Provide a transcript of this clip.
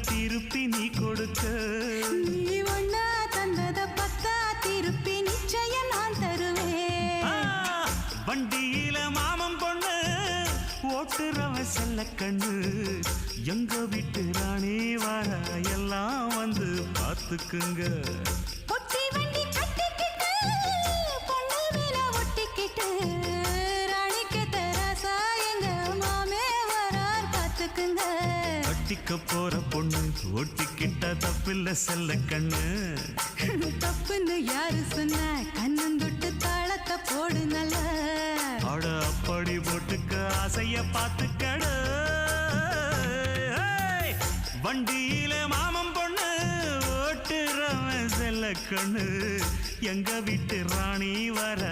திருப்பி நீ கொடுக்க நீ ஒன்னா தந்தத பத்தா திருப்பி நிச்சயம் நான் தருவேன் வண்டியில மாமன் பொண்ணு ஓட்டுறவ செல்ல கண்ணு எங்க வீட்டு ராணி வர எல்லாம் வந்து பார்த்துக்குங்க பொட்டி வண்டி கட்டிக்கிட்டு பொண்ணு மேல ஒட்டிக்கிட்டு ராணிக்கு தராசா எங்க மாமே வரார் பார்த்துக்குங்க கட்டிக்க போற பொண்ணு ஒட்டிக்கிட்ட தப்பில்ல செல்ல கண்ணு தப்புன்னு யாரு சொன்ன கண்ணந்தொட்டு தாளத்தை போடு நல்ல அட அப்படி போட்டுக்க ஆசைய பார்த்துக்கட வண்டியில மாமன் பொண்ணு ஓட்டுறவன் செல்ல கண்ணு எங்க வீட்டு ராணி வர